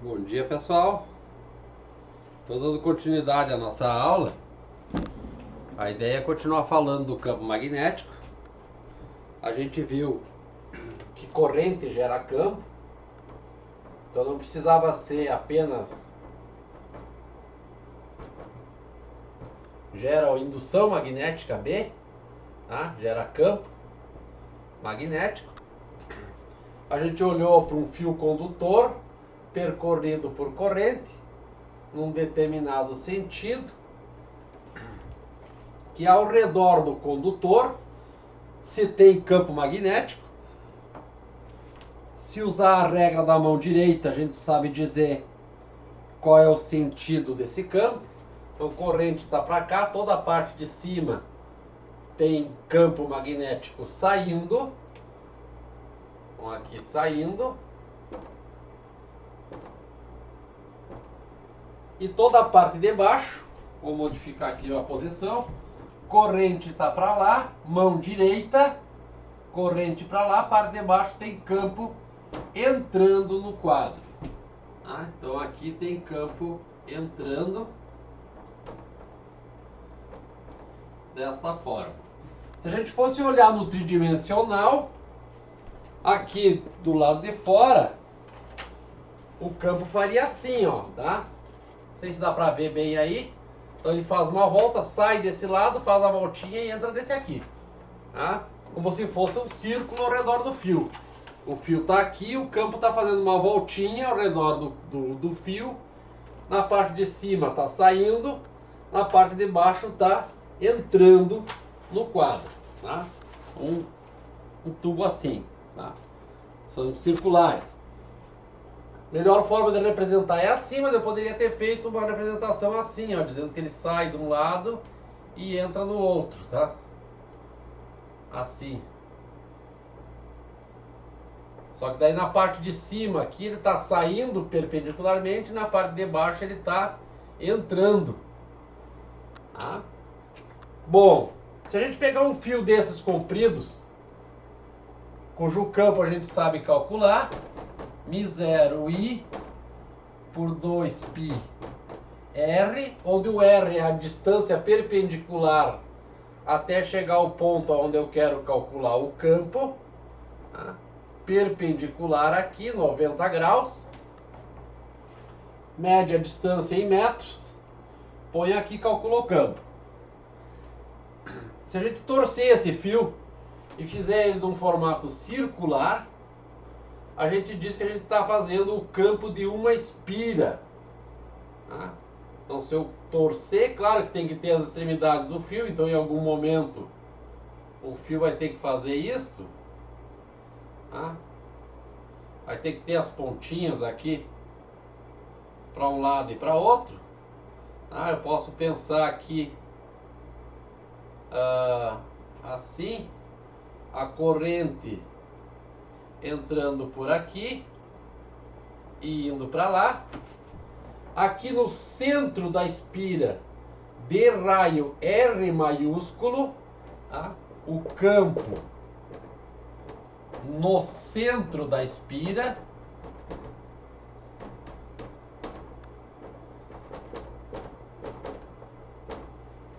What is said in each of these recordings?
Bom dia, pessoal. Estou dando continuidade à nossa aula. A ideia é continuar falando do campo magnético. A gente viu que corrente gera campo, então não precisava ser apenas gera indução magnética B, tá? Gera campo magnético. A gente olhou para um fio condutor percorrido por corrente num determinado sentido, que ao redor do condutor se tem campo magnético. Se usar a regra da mão direita, a gente sabe dizer qual é o sentido desse campo. Então, corrente está para cá, toda a parte de cima tem campo magnético saindo. Então, aqui saindo. E toda a parte de baixo, vou modificar aqui a posição, corrente está para lá, mão direita, corrente para lá, parte de baixo tem campo entrando no quadro. Ah, então aqui tem campo entrando desta forma. Se a gente fosse olhar no tridimensional, aqui do lado de fora, o campo faria assim, ó, tá? Não sei se dá pra ver bem aí. Então ele faz uma volta, sai desse lado, faz a voltinha e entra desse aqui, tá? Como se fosse um círculo ao redor do fio. O fio está aqui, o campo está fazendo uma voltinha ao redor do fio. Na parte de cima está saindo, na parte de baixo está entrando no quadro. Tá? Um tubo assim. Tá? São circulares. Melhor forma de representar é assim, mas eu poderia ter feito uma representação assim, ó, dizendo que ele sai de um lado e entra no outro. Tá? Assim. Só que daí na parte de cima aqui ele está saindo perpendicularmente, na parte de baixo ele está entrando. Tá? Bom, se a gente pegar um fio desses compridos, cujo campo a gente sabe calcular, μ0i por 2πr, onde o r é a distância perpendicular até chegar ao ponto onde eu quero calcular o campo. Tá? Perpendicular aqui, 90 graus, média distância em metros, põe aqui e calcula o campo. Se a gente torcer esse fio e fizer ele de um formato circular, a gente diz que a gente está fazendo o campo de uma espira. Tá? Então se eu torcer, claro que tem que ter as extremidades do fio, então em algum momento o fio vai ter que fazer isto. Tá? Vai ter que ter as pontinhas aqui para um lado e para outro. Ah, eu posso pensar aqui assim, a corrente entrando por aqui e indo para lá. Aqui no centro da espira, de raio R maiúsculo, tá? O campo no centro da espira.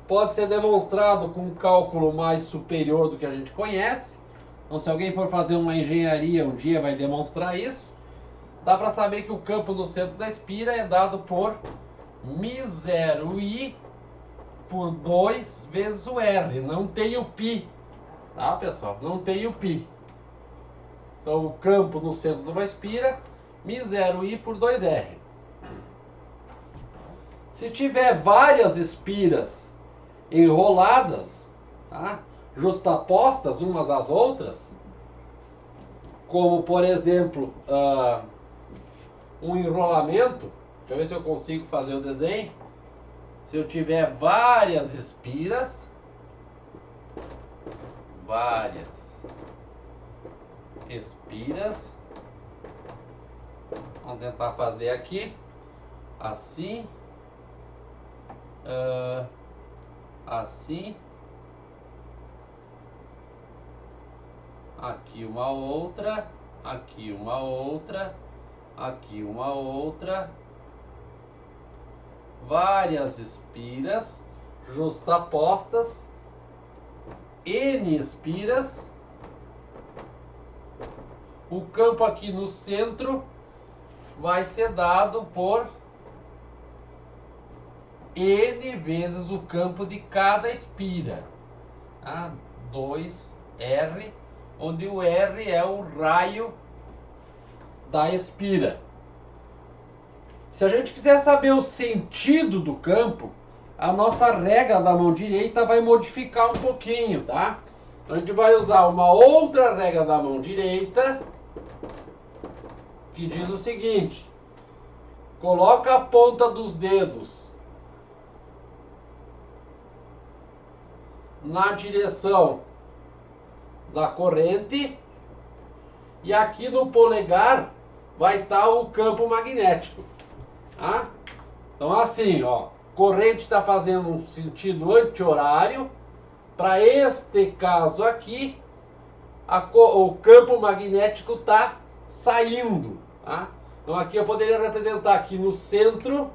Pode ser demonstrado com um cálculo mais superior do que a gente conhece. Então, se alguém for fazer uma engenharia um dia, vai demonstrar isso. Dá para saber que o campo no centro da espira é dado por μ0i por 2 vezes o R. Não tem o π. Tá, pessoal? Não tem o π. Então, o campo no centro de uma espira, μ0i por 2R. Se tiver várias espiras enroladas, tá? Justapostas umas às outras, como por exemplo um enrolamento, deixa eu ver se eu consigo fazer o desenho. Se eu tiver várias espiras, vamos tentar fazer aqui, assim, assim, aqui uma outra, aqui uma outra, várias espiras justapostas, N espiras, o campo aqui no centro vai ser dado por N vezes o campo de cada espira, tá? 2R, onde o R é o raio da espira. Se a gente quiser saber o sentido do campo, a nossa regra da mão direita vai modificar um pouquinho, tá? Então a gente vai usar uma outra regra da mão direita, que diz o seguinte: coloca a ponta dos dedos na direção da corrente e aqui no polegar vai estar o campo magnético, tá? Então assim, ó, corrente está fazendo um sentido anti-horário. Para este caso aqui, o campo magnético está saindo, tá? Então aqui eu poderia representar aqui no centro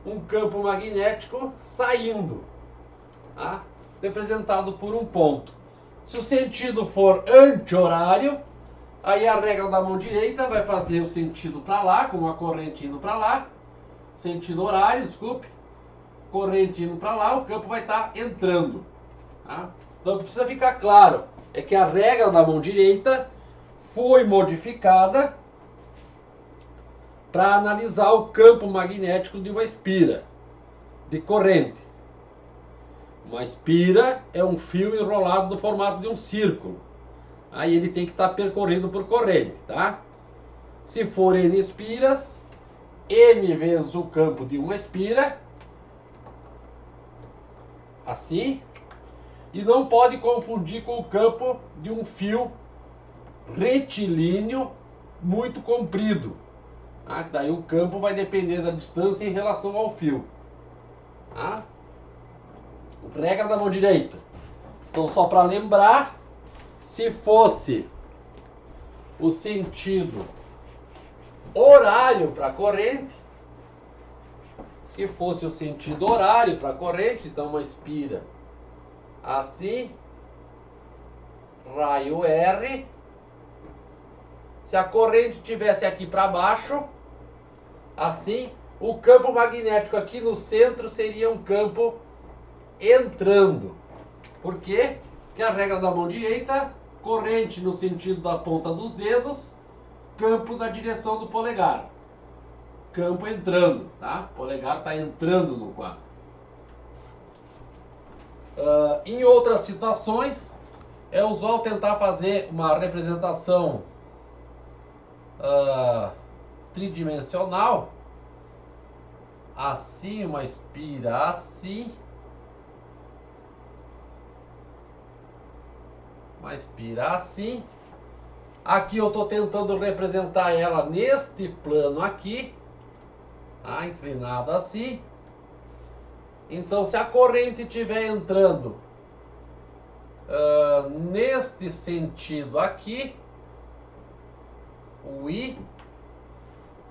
um campo magnético saindo, tá? Representado por um ponto. Se o sentido for anti-horário, aí a regra da mão direita vai fazer o sentido para lá, com a corrente indo para lá, sentido horário, desculpe, corrente indo para lá, o campo vai estar entrando, tá? Então o que precisa ficar claro é que a regra da mão direita foi modificada para analisar o campo magnético de uma espira de corrente. Uma espira é um fio enrolado no formato de um círculo. Aí ele tem que estar percorrido por corrente, tá? Se for N espiras, N vezes o campo de uma espira, assim, e não pode confundir com o campo de um fio retilíneo muito comprido, tá? Daí o campo vai depender da distância em relação ao fio, tá? Regra da mão direita. Então, só para lembrar, se fosse o sentido horário para a corrente, então uma espira assim, raio R. Se a corrente tivesse aqui para baixo, assim, o campo magnético aqui no centro seria um campo entrando. Por quê? Porque a regra da mão direita, corrente no sentido da ponta dos dedos, campo na direção do polegar. Campo entrando, tá? O polegar está entrando no quadro. Em outras situações, é usual tentar fazer uma representação tridimensional. Assim, uma espira assim. Uma espira assim. Aqui eu estou tentando representar ela neste plano aqui, tá? Inclinada assim. Então, se a corrente estiver entrando neste sentido aqui, o I,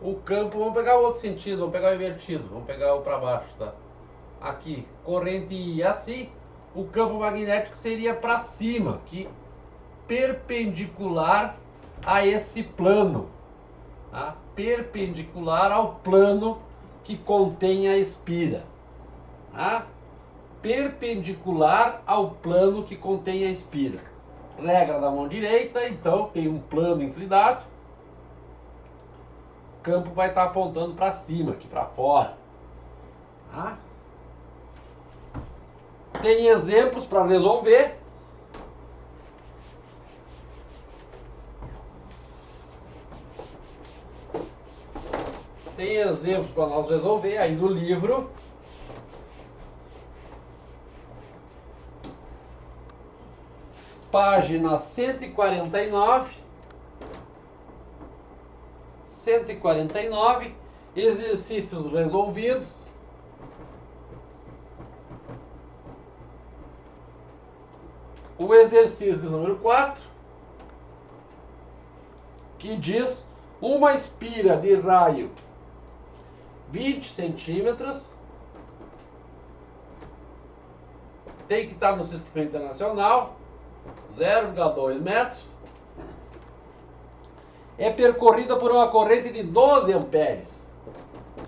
o campo, vamos pegar o outro sentido, vamos pegar o invertido, vamos pegar o para baixo, tá? Aqui, corrente I assim, o campo magnético seria para cima, aqui, perpendicular a esse plano, tá? Perpendicular ao plano que contém a espira, tá? Perpendicular ao plano que contém a espira. Regra da mão direita, então tem um plano inclinado, o campo vai estar apontando para cima, aqui para fora, tá? Tem exemplos para resolver. Tem exemplos para nós resolver aí no livro. Página 149. 149. Exercícios resolvidos. O exercício número 4, que diz Uma espira de raio 20 centímetros. Tem que estar no sistema internacional. 0,2 metros. É percorrida por uma corrente de 12 amperes.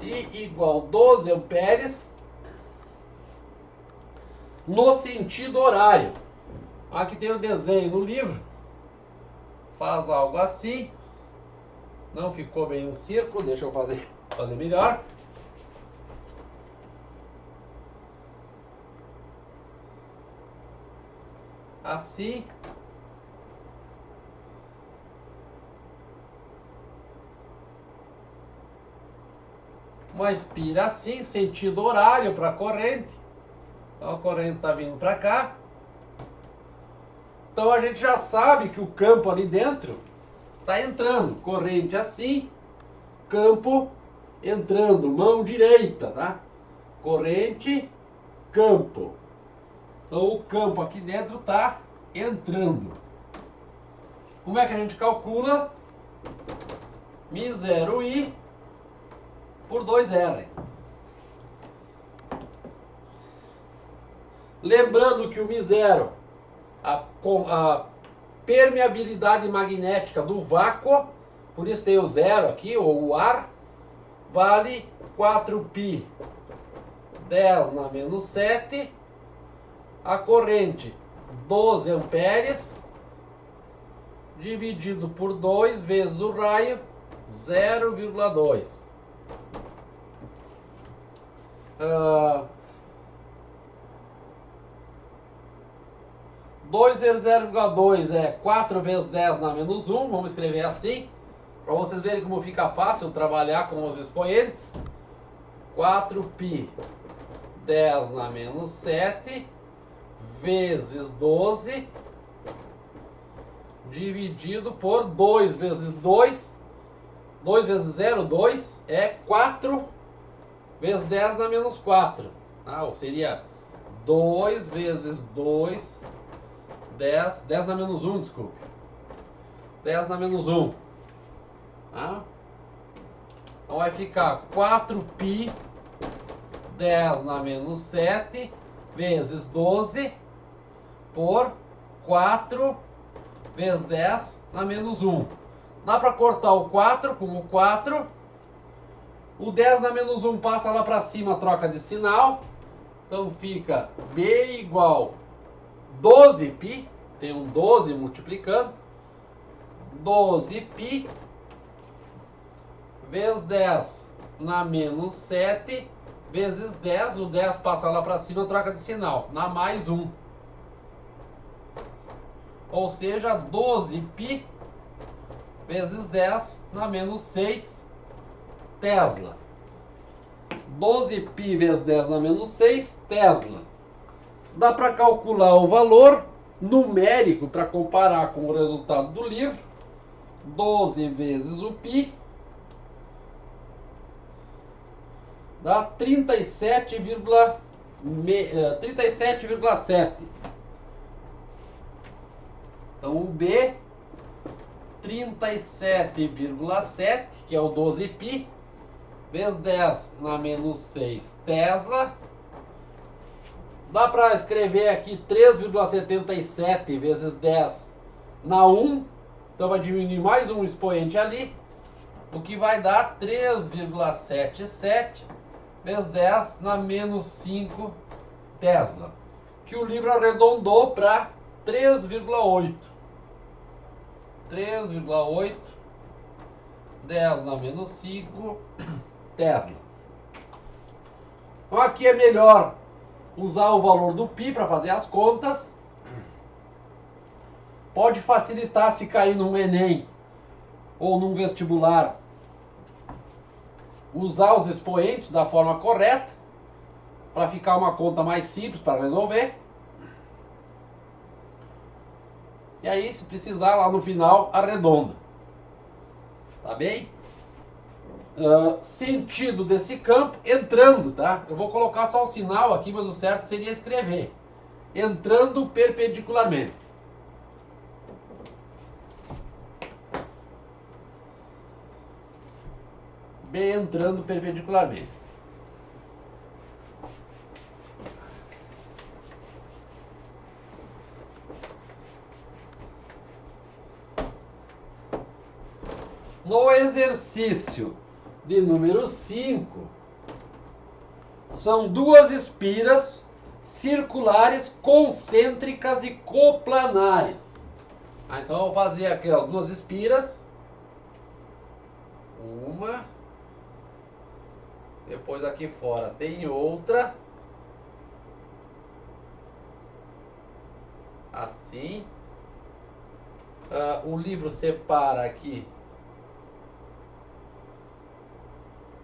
I igual 12 amperes no sentido horário. Aqui tem o desenho no livro. Faz algo assim. Não ficou bem um círculo, deixa eu fazer melhor. Assim. Uma espira assim, sentido horário para a corrente. Então a corrente está vindo para cá. Então a gente já sabe que o campo ali dentro está entrando. Corrente assim, campo entrando, mão direita, tá? Corrente, campo. Então o campo aqui dentro está entrando. Como é que a gente calcula? μ0i por 2R. Lembrando que o μ0, a permeabilidade magnética do vácuo, por isso tem o zero aqui, ou o ar, vale 4π 10 na menos 7. A corrente 12 amperes dividido por 2 vezes o raio 0,2. 2 vezes 0,2 é 4 vezes 10 na menos 1. Vamos escrever assim, para vocês verem como fica fácil trabalhar com os expoentes. 4π 10 na menos 7 vezes 12 dividido por 2 vezes 2. 2 vezes 0, 2 é 4 vezes 10 na menos 4. Ou seria 2 vezes 2, 10 na menos 1, desculpe. 10 na menos 1. Então vai ficar 4π 10 na menos 7 vezes 12 por 4 vezes 10 na menos 1. Dá para cortar o 4 com o 4. O 10 na menos 1 passa lá para cima, troca de sinal. Então fica B igual 12π. Tem um 12 multiplicando. 12π vezes 10 na menos 7 vezes 10. O 10 passa lá para cima, troca de sinal. Na mais 1. Ou seja, 12π vezes 10 na menos 6 Tesla. 12π vezes 10 na menos 6 Tesla. Dá para calcular o valor numérico para comparar com o resultado do livro. 12 vezes o π dá 37,7. Então o B 37,7, que é o 12π, vezes 10 na menos 6 Tesla. Dá para escrever aqui 3,77 vezes 10 na 1. Então vai diminuir mais um expoente ali, o que vai dar 3,77 vezes 10 na menos 5 Tesla, que o livro arredondou para 3,8. 3,8 10 na menos 5 Tesla. Então aqui é melhor usar o valor do π para fazer as contas. Pode facilitar se cair num Enem ou num vestibular. Usar os expoentes da forma correta para ficar uma conta mais simples para resolver. E aí, se precisar, lá no final, arredonda. Tá bem? Sentido desse campo entrando, tá? Eu vou colocar só o sinal aqui, mas o certo seria escrever. Entrando perpendicularmente. bem entrando perpendicularmente. No exercício de número 5, são duas espiras circulares concêntricas e coplanares. Então eu vou fazer aqui as duas espiras. Uma. Depois aqui fora tem outra. Assim. O livro separa aqui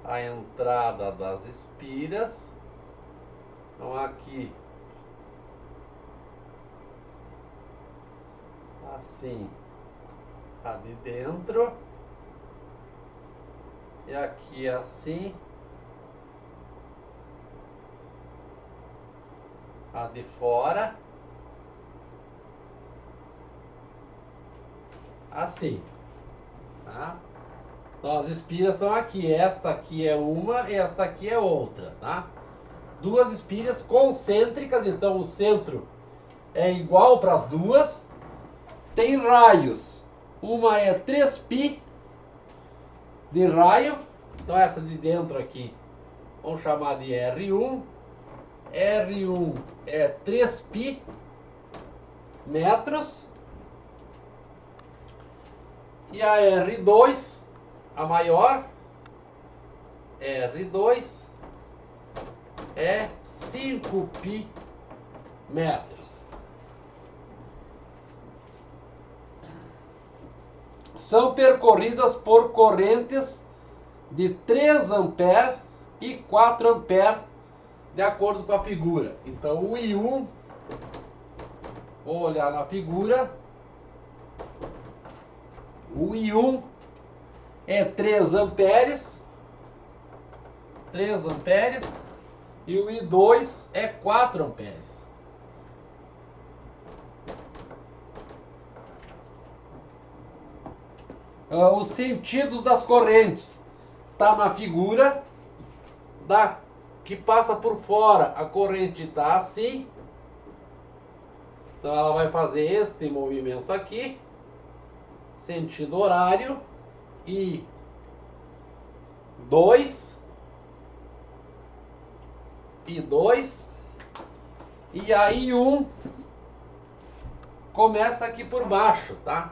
a entrada das espiras. Então aqui assim a de dentro e aqui assim a de fora, assim, tá? Então as espiras estão aqui, esta aqui é uma e esta aqui é outra, tá? Duas espiras concêntricas, então o centro é igual para as duas. Tem raios, uma é 3π de raio, então essa de dentro aqui vamos chamar de R1. R1 é 3π metros. E a R2, a maior, R2 é 5π metros. São percorridas por correntes de 3 amperes e 4 amperes, de acordo com a figura. Então o I1, vou olhar na figura, o I1 é 3 amperes, e o I2 é 4 amperes. Os sentidos das correntes tá na figura. Que passa por fora, a corrente está assim. Então ela vai fazer este movimento aqui, sentido horário, I2, e a I1 começa aqui por baixo, tá?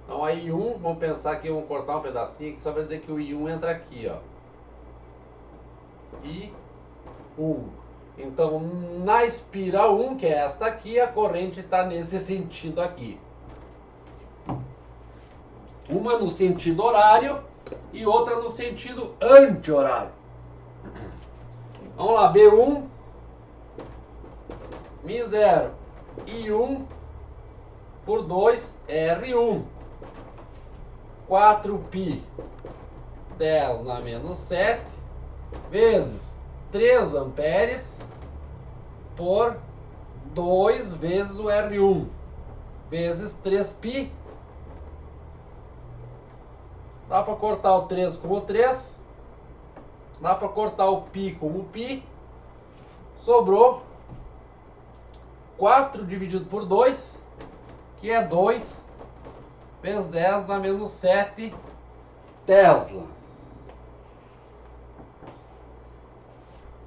Então a I1, vamos pensar que vamos cortar um pedacinho aqui só para dizer que o I1 entra aqui, ó. I1. Então na espira 1, que é esta aqui, a corrente está nesse sentido aqui. Uma no sentido horário e outra no sentido anti-horário. Vamos lá, B1, Mi0, I1 por 2, R1. 4π 10 na menos 7 vezes 3 amperes por 2 vezes o R1 vezes 3π. Dá para cortar o 3 com o 3. Dá para cortar o π com o π. Sobrou 4 dividido por 2, que é 2 vezes 10 na menos 7 Tesla.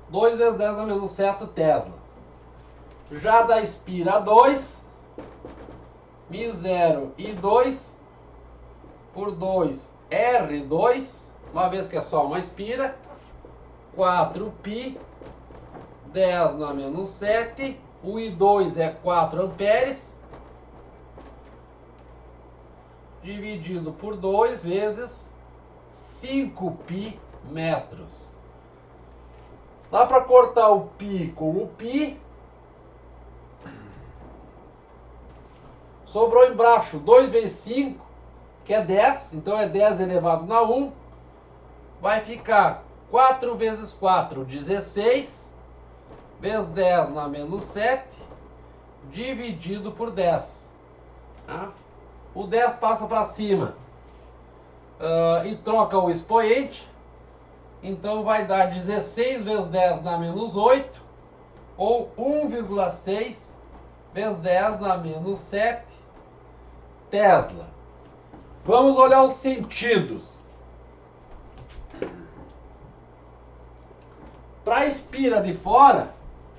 2 vezes 10 na menos 7 Tesla. Já da espira 2, Mi0 I2 por 2 R2, uma vez que é só uma espira, 4π 10 na menos 7, o I2 é 4 amperes, dividido por 2 vezes 5π metros. Dá para cortar o π com o π. Sobrou embaixo 2 vezes 5, que é 10. Então é 10 elevado na 1. Vai ficar 4 vezes 4, 16. Vezes 10 na menos 7. Dividido por 10. Tá? O 10 passa para cima e troca o expoente. Então vai dar 16 vezes 10 na menos 8, ou 1,6 vezes 10 na menos 7 Tesla. Vamos olhar os sentidos. Para a espira de fora,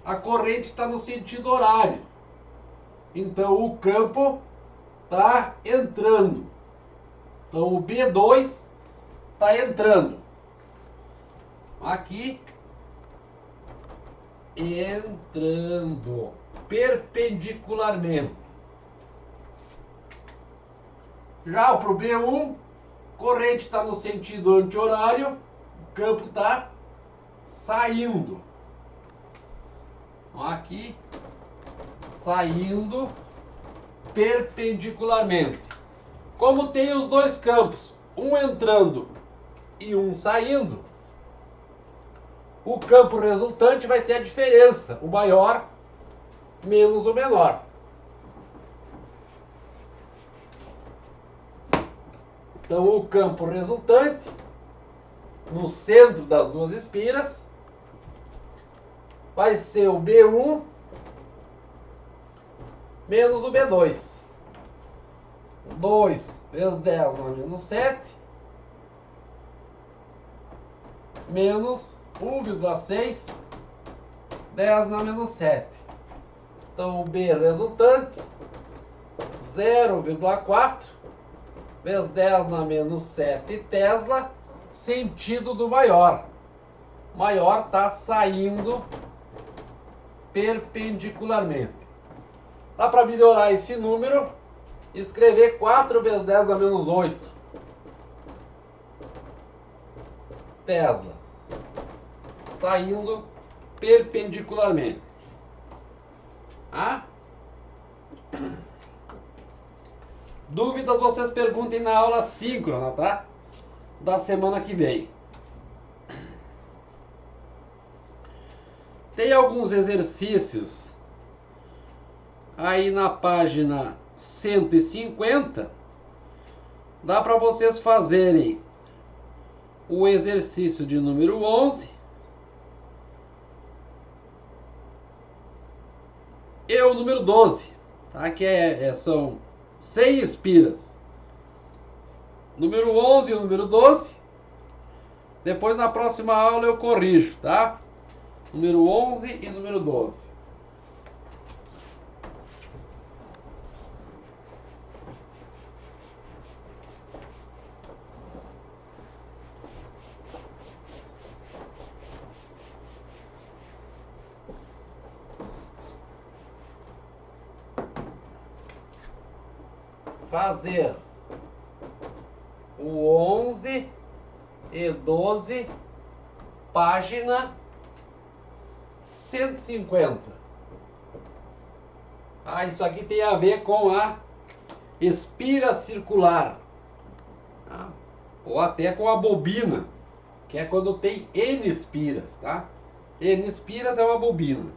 a corrente está no sentido horário. Então o campo está entrando. Então o B2 está entrando. Aqui, entrando perpendicularmente. Já para o B1, corrente está no sentido anti-horário, o campo está saindo. Aqui, saindo perpendicularmente. Como tem os dois campos, um entrando e um saindo, o campo resultante vai ser a diferença, o maior menos o menor. Então o campo resultante, no centro das duas espiras, vai ser o B1 menos o B2. 2 vezes 10 na menos 7, menos 1,6, 10 na menos 7. Então o B resultante, 0,4 vezes 10 na menos 7 Tesla, sentido do maior. O maior está saindo perpendicularmente. Dá para melhorar esse número e escrever 4 vezes 10 na menos 8 Tesla, saindo perpendicularmente. Dúvidas vocês perguntem na aula síncrona, tá? Da semana que vem. Tem alguns exercícios aí na página 150. Dá para vocês fazerem o exercício de número 11 e o número 12, tá? Que são 100 espiras. Número 11 e o número 12. Depois na próxima aula eu corrijo, tá? Número 11 e número 12. Fazer o 11 e 12, página 150. Isso aqui tem a ver com a espira circular, tá? Ou até com a bobina, que é quando tem N espiras, tá? N espiras é uma bobina.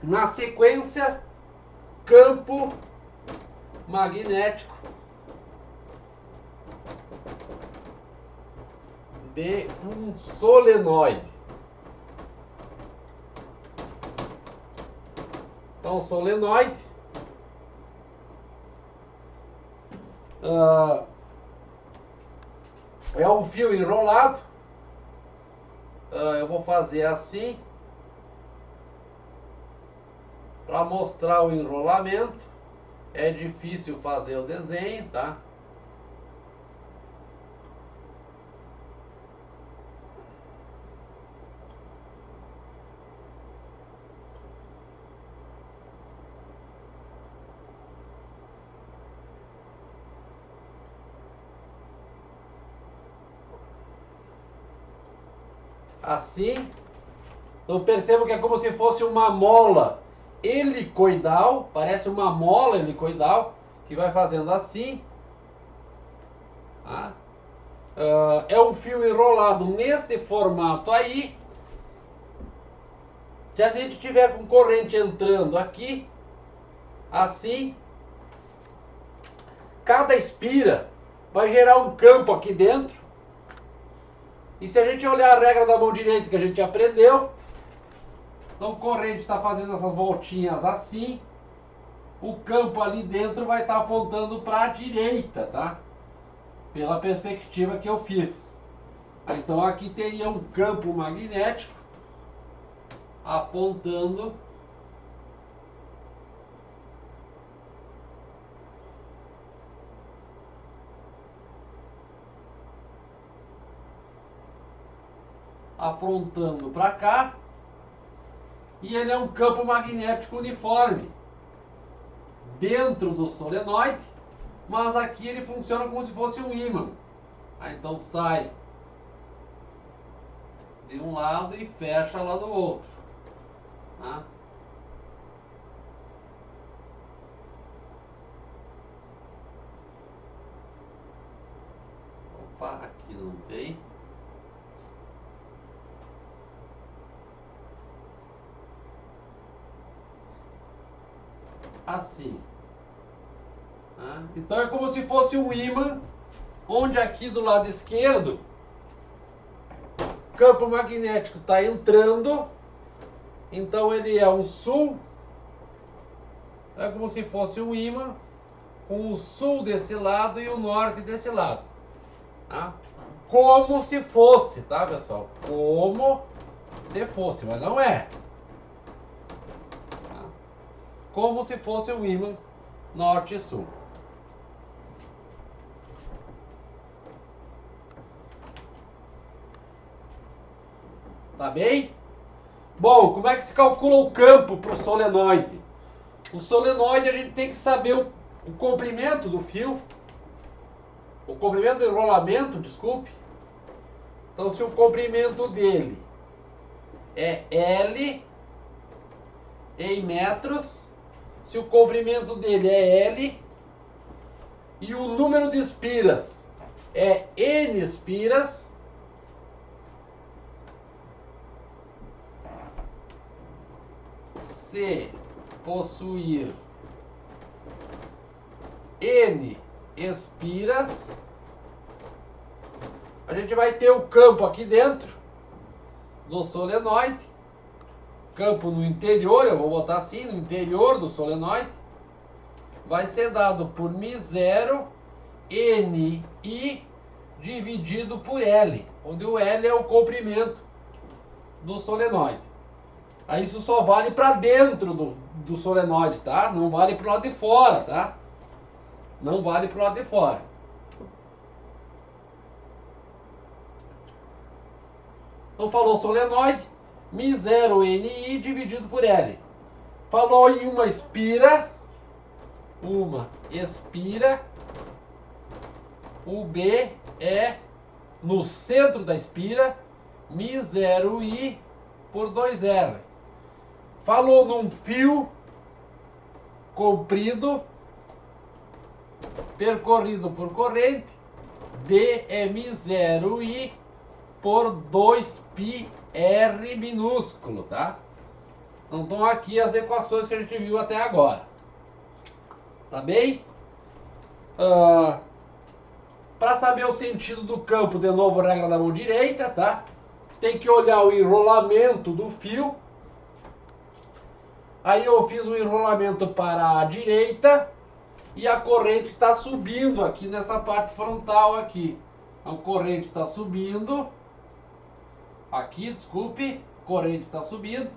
Na sequência, campo magnético de um solenoide. Então, solenoide é um fio enrolado. Eu vou fazer assim para mostrar o enrolamento. É difícil fazer o desenho, tá? Assim, eu percebo que é como se fosse uma mola helicoidal, parece uma mola helicoidal, que vai fazendo assim. Tá? É um fio enrolado neste formato aí. Se a gente tiver com corrente entrando aqui, assim, cada espira vai gerar um campo aqui dentro. E se a gente olhar a regra da mão direita que a gente aprendeu, então corrente está fazendo essas voltinhas assim, o campo ali dentro vai estar apontando para a direita, tá? Pela perspectiva que eu fiz. Então aqui teria um campo magnético apontando para cá, e ele é um campo magnético uniforme dentro do solenoide, mas aqui ele funciona como se fosse um ímã. Então sai de um lado e fecha lá do outro, tá? Opa, aqui não tem. Assim, tá? Então é como se fosse um ímã, onde aqui do lado esquerdo o campo magnético está entrando, então ele é um sul, é como se fosse um ímã, com o sul desse lado e o norte desse lado, tá? Como se fosse, tá, pessoal? Como se fosse, mas não é. Tá? Como se fosse um ímã norte e sul. Tá bem? Bom, como é que se calcula o campo para o solenoide? O solenoide a gente tem que saber o comprimento do fio, o comprimento do enrolamento, desculpe. Então, se o comprimento dele é L em metros, se o comprimento dele é L e o número de espiras é N espiras, se possuir N espiras, a gente vai ter o campo aqui dentro do solenoide, campo no interior, eu vou botar assim, no interior do solenoide, vai ser dado por μ0 Ni dividido por L, onde o L é o comprimento do solenoide. Aí isso só vale para dentro do solenoide, tá? Não vale para o lado de fora, tá? Não vale para o lado de fora. Então falou solenoide, μ0 Ni dividido por L. Falou em uma espira, o B é no centro da espira, μ0I por 2R. Falou num fio comprido, percorrido por corrente, D é μ0I por 2πr minúsculo, tá? Então estão aqui as equações que a gente viu até agora. Tá bem? Para saber o sentido do campo, de novo, regra da mão direita, tá? Tem que olhar o enrolamento do fio. Aí eu fiz o enrolamento para a direita e a corrente está subindo aqui nessa parte frontal aqui. A corrente está subindo. Aqui, desculpe, corrente está subindo.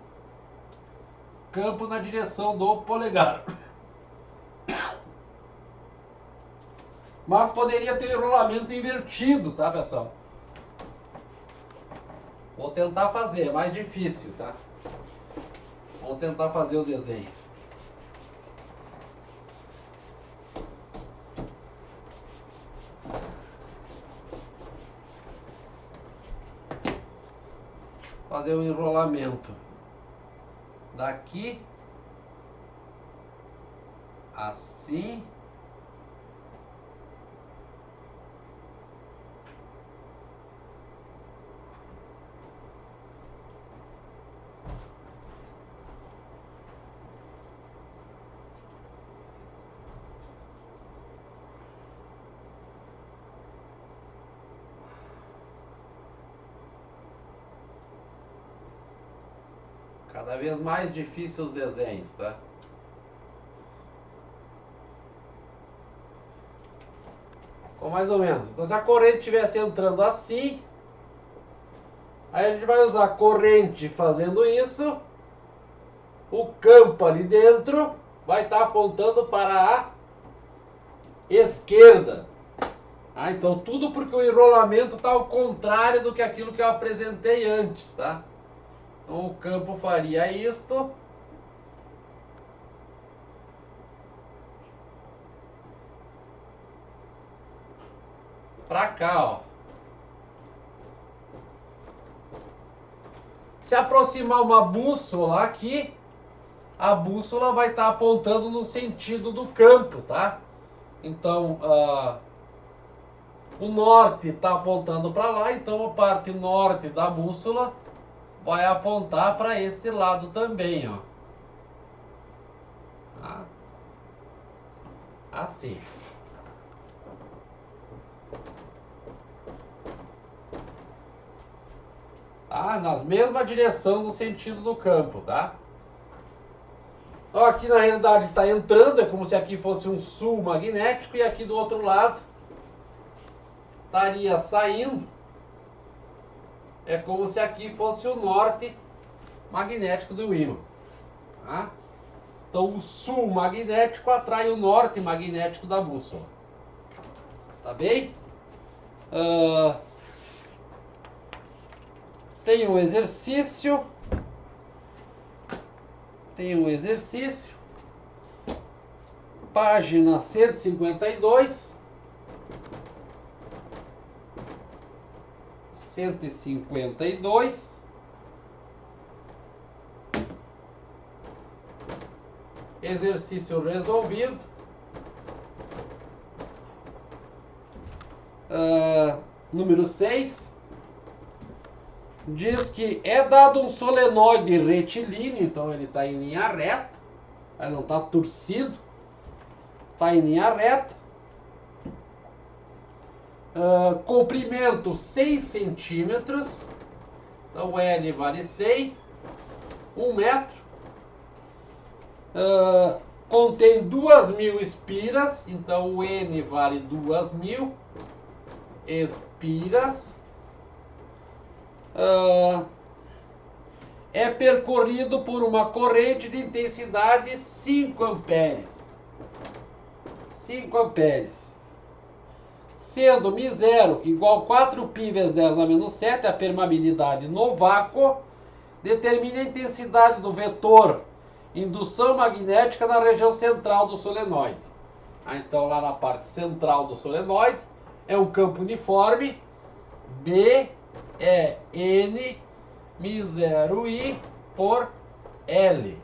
Campo na direção do polegar. Mas poderia ter enrolamento invertido, tá, pessoal? Vou tentar fazer, é mais difícil, tá? Vamos tentar fazer o desenho. Fazer o enrolamento daqui, assim. Cada vez mais difícil os desenhos, tá? Ou mais ou menos. Então se a corrente estivesse entrando assim, aí a gente vai usar a corrente fazendo isso. O campo ali dentro vai estar apontando para a esquerda. Então tudo porque o enrolamento está ao contrário do que aquilo que eu apresentei antes, tá? Então o campo faria isto. Para cá, ó. Se aproximar uma bússola aqui, a bússola vai estar apontando no sentido do campo, tá? Então, o norte está apontando para lá, então a parte norte da bússola vai apontar para este lado também, ó. Tá? Assim. Tá? Nas mesmas direção no sentido do campo, tá? Então aqui na realidade está entrando, é como se aqui fosse um sul magnético e aqui do outro lado estaria saindo. É como se aqui fosse o norte magnético do ímã. Tá? Então o sul magnético atrai o norte magnético da bússola. Tá bem? Tem um exercício. Página 152. 152. Exercício resolvido. Número 6. Diz que é dado um solenoide retilíneo, então ele está em linha reta, ele não está torcido, está em linha reta. Comprimento 6 centímetros, então L vale 100, 1 metro. Contém 2.000 espiras, então o N vale 2.000 espiras. É percorrido por uma corrente de intensidade 5 amperes. 5 amperes. Sendo μ0 igual a 4π vezes 10 na menos 7, a permeabilidade no vácuo, determina a intensidade do vetor indução magnética na região central do solenoide. Então lá na parte central do solenoide é um campo uniforme, B é N μ0I por L.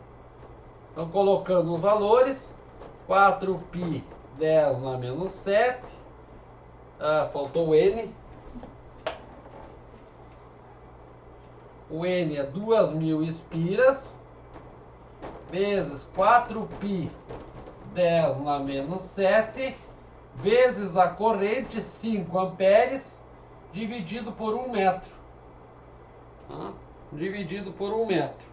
Então colocando os valores, 4π 10 na menos 7, faltou o N. O N é 2.000 espiras, vezes 4π 10 na menos 7, vezes a corrente 5 amperes, dividido por 1 metro. Dividido por 1 metro.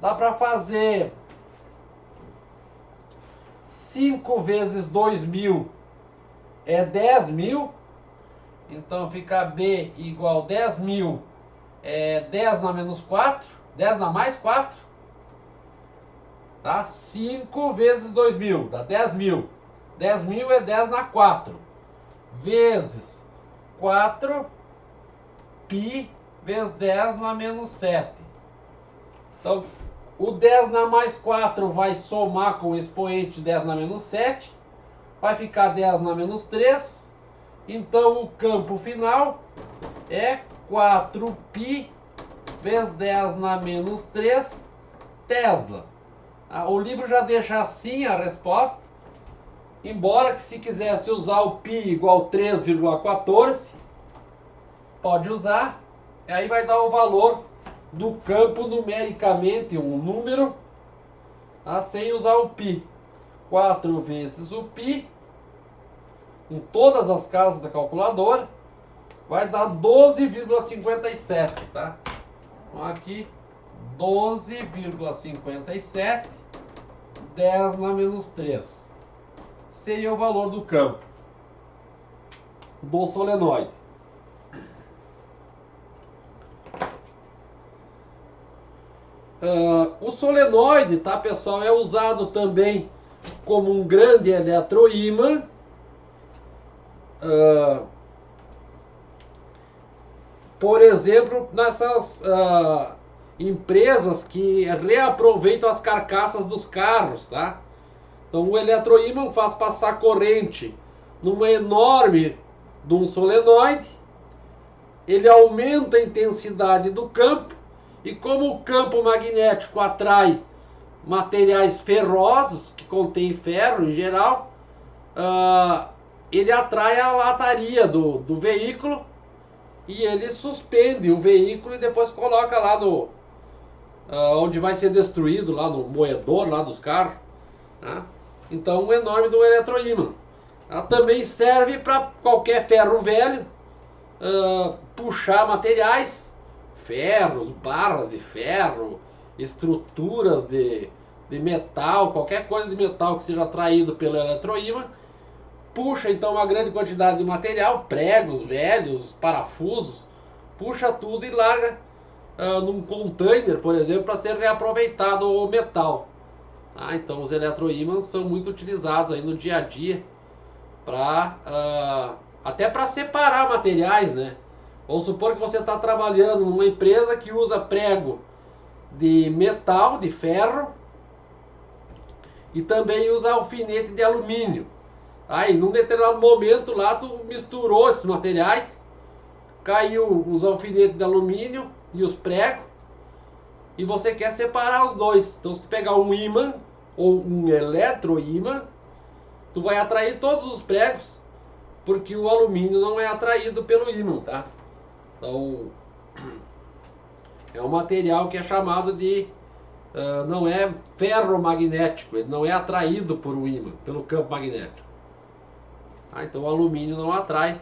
Dá para fazer 5 vezes 2.000 é 10.000. Então fica B igual 10.000 é 10 na menos 4, 10 na mais 4. Tá? 5 vezes 2.000 dá 10.000. 10.000 é 10 na 4. Vezes 4 π vezes 10 na menos 7. Então, o 10 na mais 4 vai somar com o expoente 10 na menos 7. Vai ficar 10 na menos 3. Então, o campo final é 4π vezes 10 na menos 3 Tesla. O livro já deixa assim a resposta. Embora que se quisesse usar o π igual 3,14, pode usar. E aí vai dar o valor do campo numericamente, um número, sem usar o π. 4 vezes o π, em todas as casas da calculadora, vai dar 12,57, tá? Então aqui 12,57, 10 na menos 3. Seria o valor do campo do solenoide. O solenoide, tá, pessoal, é usado também como um grande eletroímã. Por exemplo, nessas empresas que reaproveitam as carcaças dos carros, tá? Então o eletroímã faz passar corrente numa enorme de um solenoide, ele aumenta a intensidade do campo, e como o campo magnético atrai materiais ferrosos, que contém ferro em geral, ele atrai a lataria do veículo, e ele suspende o veículo e depois coloca lá no onde vai ser destruído, lá no moedor lá dos carros, tá? Então um enorme do eletroímã. Ela também serve para qualquer ferro velho puxar materiais, ferros, barras de ferro, estruturas de metal, qualquer coisa de metal que seja atraído pelo eletroímã, puxa então uma grande quantidade de material, pregos velhos, parafusos, puxa tudo e larga num container, por exemplo, para ser reaproveitado o metal. Então os eletroímãs são muito utilizados aí no dia a dia até para separar materiais, né? Vamos supor que você está trabalhando numa empresa que usa prego de metal, de ferro, e também usa alfinete de alumínio. Aí, num determinado momento lá, tu misturou esses materiais, caiu os alfinetes de alumínio e os pregos, e você quer separar os dois. Então, se tu pegar um ímã ou um eletroímã, tu vai atrair todos os pregos, porque o alumínio não é atraído pelo ímã, tá? Então, é um material que é chamado de não é ferromagnético, ele não é atraído por um ímã, pelo campo magnético. Então o alumínio não atrai,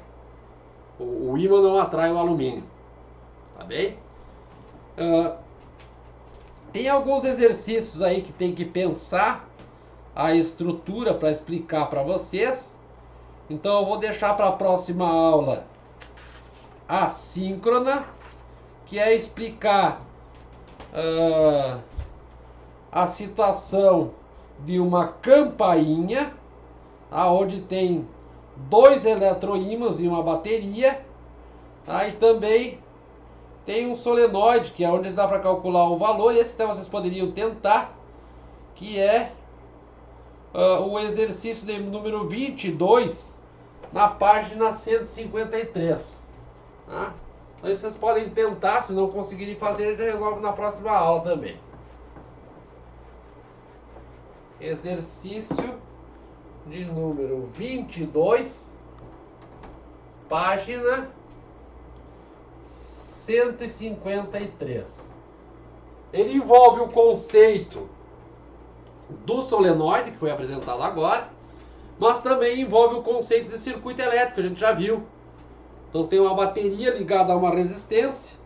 o ímã não atrai o alumínio, tá bem? Tem alguns exercícios aí que tem que pensar a estrutura para explicar para vocês. Então eu vou deixar para a próxima aula a síncrona, que é explicar a situação de uma campainha, onde tem 2 eletroímãs e uma bateria, e também tem um solenoide, que é onde dá para calcular o valor. E esse até vocês poderiam tentar, que é o exercício de número 22, na página 153. Tá? Então vocês podem tentar, se não conseguirem fazer, a gente resolve na próxima aula também. Exercício de número 22, página 153. Ele envolve o conceito do solenoide, que foi apresentado agora, mas também envolve o conceito de circuito elétrico, a gente já viu. Então tem uma bateria ligada a uma resistência,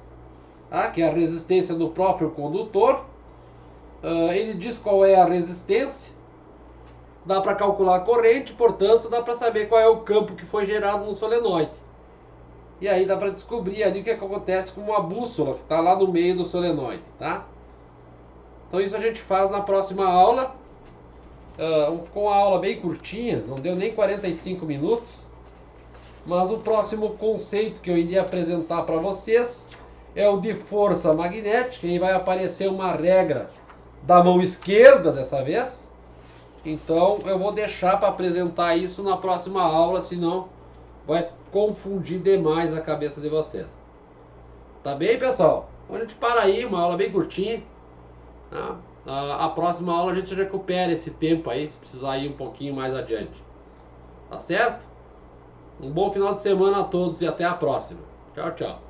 que é a resistência do próprio condutor. Ele diz qual é a resistência, dá para calcular a corrente, portanto dá para saber qual é o campo que foi gerado no solenoide. E aí dá para descobrir ali o que acontece com uma bússola que está lá no meio do solenoide, tá? Então isso a gente faz na próxima aula. Ficou uma aula bem curtinha, não deu nem 45 minutos. Mas o próximo conceito que eu iria apresentar para vocês é o de força magnética, e vai aparecer uma regra da mão esquerda dessa vez. Então eu vou deixar para apresentar isso na próxima aula, senão vai confundir demais a cabeça de vocês. Tá bem, pessoal? Então a gente para aí, uma aula bem curtinha. Tá? A próxima aula a gente recupera esse tempo aí, se precisar ir um pouquinho mais adiante. Tá certo? Um bom final de semana a todos e até a próxima. Tchau, tchau.